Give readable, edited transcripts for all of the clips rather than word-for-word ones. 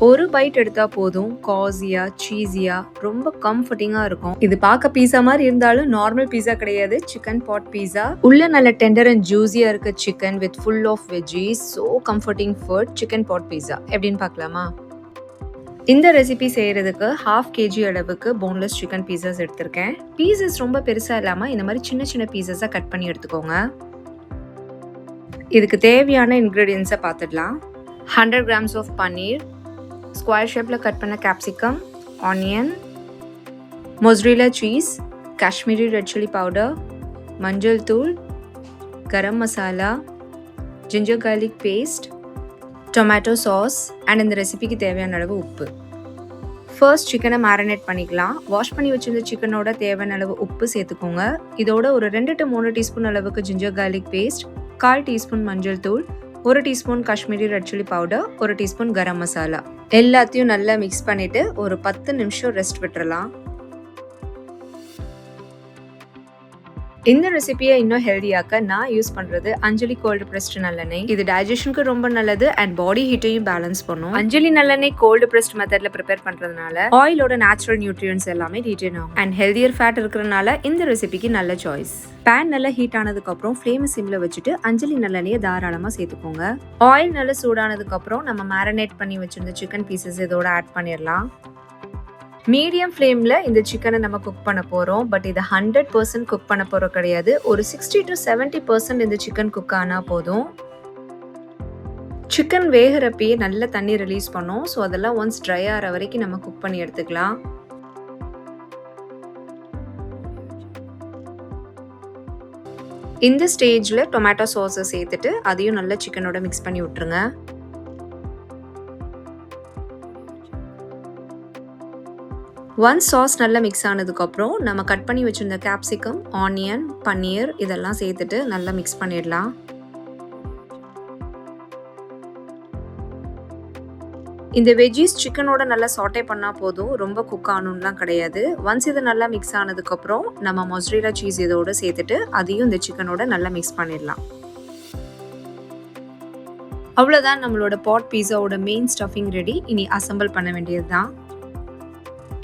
ஒரு பைட் எடுத்தா போதும், காஸியா, சீஸியா, ரொம்ப கம்ஃபர்டிங்கா இருக்கும். இது பார்க்க பீஸா மாதிரி இருந்தாலும் நார்மல் பீஸா கிடையாது, சிக்கன் பாட் பீஸா. உள்ள நல்ல டெண்டர் அண்ட் ஜூஸியா இருக்க chicken with full of veggies, so comforting food, chicken pot pizza எப்படின்னு பார்க்கலாமா? இந்த ரெசிபி செய்யறதுக்கு 1/2 kg அளவுக்கு போன்லெஸ் சிக்கன் பீசஸ் எடுத்திருக்கேன். பீசஸ் ரொம்ப பெருசா இல்லாம இந்த மாதிரி சின்ன சின்ன பீசஸா கட் பண்ணி எடுத்துக்கோங்க. இதுக்கு தேவையான இன்கிரீடியன்ஸை பார்த்துடலாம். 100 grams ஆஃப் பன்னீர், ஸ்கொயர் ஷேப்பில் கட் பண்ண capsicum, onion, mozzarella cheese, Kashmiri red chilli powder, மஞ்சள் தூள், garam masala, ginger garlic paste, tomato sauce and இந்த ரெசிபிக்கு தேவையான அளவு உப்பு. ஃபர்ஸ்ட் சிக்கனை மேரினேட் பண்ணிக்கலாம். வாஷ் பண்ணி வச்சிருந்த சிக்கனோட தேவையான அளவு உப்பு சேர்த்துக்கோங்க. இதோட ஒரு 2 to 3 டீஸ்பூன் அளவுக்கு ஜிஞ்சர் கார்லிக் பேஸ்ட், 1/4 டீஸ்பூன் மஞ்சள் தூள், 1 teaspoon Kashmiri red chilli powder, 1 teaspoon garam masala எல்லாத்தையும் நல்லா மிக்ஸ் பண்ணிட்டு ஒரு 10 நிமிஷம் ரெஸ்ட் விட்டுறலாம். இந்த ரெசிபியை இன்னும் ஹெல்தியாக்க நான் யூஸ் பண்றது அஞ்சலி கோல்டு பிரஸ்ட் நல்லெண்ணெய். இது டைஜஷனுக்கு ரொம்ப நல்லது அண்ட் பாடி ஹீட்டையும் பேலன்ஸ் பண்ணும். அஞ்சலி நல்லெண்ணெய் கோல்டு பிரஸ்ட் மெத்தட்ல ப்ரிப்பேர் பண்றதுனால ஆயிலோட நேச்சுரல் நியூட்ரியன்ஸ் எல்லாமே ரீட்டைன் ஆகும் அண்ட் ஹெல்தியர் ஃபேட் இருக்கிறதுனால இந்த ரெசிபிக்கு நல்ல சாய்ஸ். பேன் நல்லா ஹீட் ஆனதுக்கு அப்புறம் ஃப்ளேம் சிம்ல வச்சுட்டு அஞ்சலி நல்லெண்ணெயை தாராளமா சேர்த்துக்கோங்க. ஆயில் நல்லா சூடானதுக்கு அப்புறம் நம்ம மேரினேட் பண்ணி வச்சிருந்த சிக்கன் பீசஸ் இதோட ஆட் பண்ணிடலாம். மீடியம் ஃப்ளேமில் இந்த சிக்கனை நம்ம குக் பண்ண போகிறோம். பட் இதை 100% குக் பண்ண போகிறோம் கிடையாது. ஒரு 60 to 70% இந்த சிக்கன் குக் ஆனால் போதும். சிக்கன் வேகிறப்பயே நல்ல தண்ணி ரிலீஸ் பண்ணும். ஸோ அதெல்லாம் ஒன்ஸ் ட்ரை ஆகிற வரைக்கும் நம்ம குக் பண்ணி எடுத்துக்கலாம். இந்த ஸ்டேஜில் டொமேட்டோ சாஸை சேர்த்துட்டு அதையும் நல்லா சிக்கனோட மிக்ஸ் பண்ணி விட்டுருங்க. ஒன்ஸ் சாஸ் நல்லா மிக்ஸ் ஆனதுக்கப்புறம் நம்ம கட் பண்ணி வச்சுருந்த கேப்சிகம், ஆனியன், பன்னீர் இதெல்லாம் சேர்த்துட்டு நல்லா மிக்ஸ் பண்ணிடலாம். இந்த வெஜ்ஜீஸ் சிக்கனோட நல்லா சாட்டே பண்ணால் போதும், ரொம்ப குக் ஆகணும்லாம் கிடையாது. ஒன்ஸ் இது நல்லா மிக்ஸ் ஆனதுக்கப்புறம் நம்ம மொசரேலா சீஸ் இதோட சேர்த்துட்டு அதையும் இந்த சிக்கனோட நல்லா மிக்ஸ் பண்ணிடலாம். அவ்வளோதான், நம்மளோட பாட் பீஸாவோட மெயின் ஸ்டஃபிங் ரெடி. இனி அசம்பிள் பண்ண வேண்டியது தான்.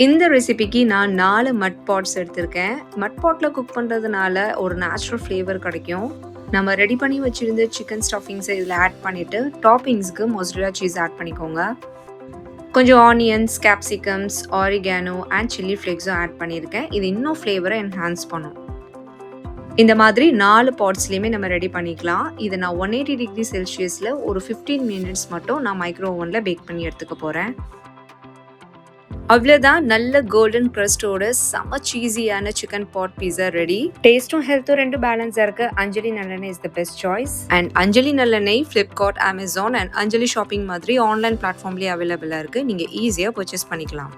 இந்த ரெசிபிக்கு நான் 4 மட் பாட்ஸ் எடுத்திருக்கேன். மட் பாட்டில் குக் பண்ணுறதுனால ஒரு நேச்சுரல் ஃப்ளேவர் கிடைக்கும். நம்ம ரெடி பண்ணி வச்சுருந்த சிக்கன் ஸ்டஃபிங்ஸை இதில் ஆட் பண்ணிவிட்டு டாப்பிங்ஸ்க்கு மொசரேலா சீஸ் ஆட் பண்ணிக்கோங்க. கொஞ்சம் onions, capsicums, oregano and chilli ஃப்ளேக்ஸும் ஆட் பண்ணியிருக்கேன். இது இன்னும் ஃப்ளேவரை என்ஹான்ஸ் பண்ணும். இந்த மாதிரி 4 பாட்ஸ்லேயுமே நம்ம ரெடி பண்ணிக்கலாம். இதை நான் 180 டிகிரி செல்சியஸில் ஒரு 15 minutes மட்டும் நான் மைக்ரோ ஓவனில் பேக் பண்ணி எடுத்துக்க போகிறேன். அவ்வளோதான், நல்ல கோல்டன் க்ரஸ்டோட செம சீஸியான சிக்கன் பாட் பீஸா ரெடி. டேஸ்ட்டும் ஹெல்த்தும் ரெண்டும் பேலன்ஸாக இருக்கு. அஞ்சலி நல்லெண்ணெய் is the best choice. And Anjali நல்லெண்ணெய் Flipkart, Amazon and Anjali shopping மாதிரி ஆன்லைன் பிளாட்ஃபார்ம்லேயே அவைலபிளாக இருக்குது. நீங்கள் ஈஸியாக பர்ச்சேஸ் பண்ணிக்கலாம்.